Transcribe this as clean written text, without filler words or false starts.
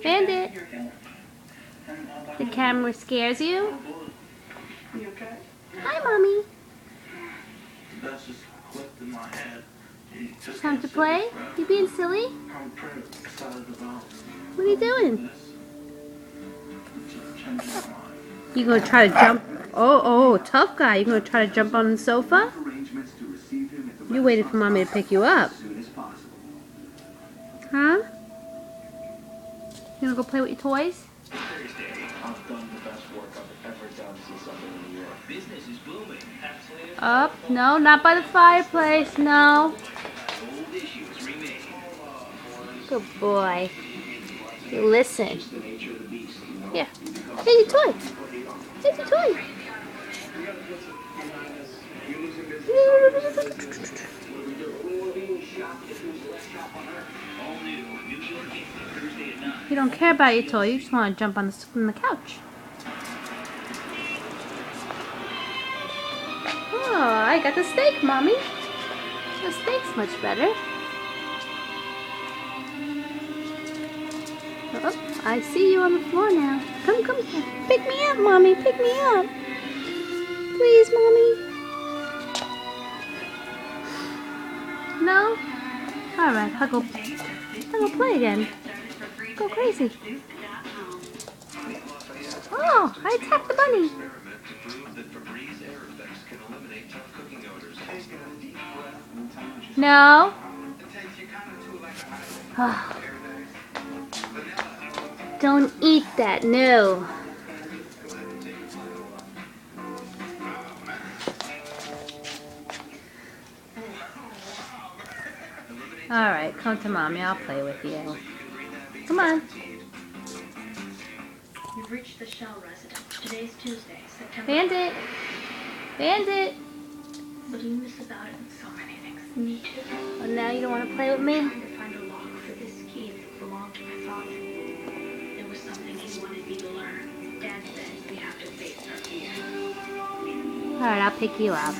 Bandit. The camera scares you? Hi, Mommy. Time to play? You being silly? What are you doing? You gonna try to jump? Oh, tough guy. You gonna try to jump on the sofa? You waited for Mommy to pick you up. Huh? You gonna go play with your toys? Up? No, not by the fireplace. No. Good boy. You listen. Here. Here's your toy. Here's your toy. You don't care about your toy. You just want to jump on the couch. Oh, I got the steak, Mommy. The steak's much better. Oh, I see you on the floor now. Come. Pick me up, Mommy. Pick me up. Please, Mommy. No? Alright, I'll go play again. Go crazy. Oh, I attacked the bunny. No. Oh. Don't eat that, no. Alright, come to Mommy, I'll play with you. Come on. You've reached the Shell residence. Today's Tuesday, September. Bandit! Bandit! What do you miss about it? So many things. Me too. Well, now you don't want to play with me? I'm trying to find a lock for this key that belonged to my father. There was something he wanted me to learn. Dad said we have to face our fear. Alright, I'll pick you up.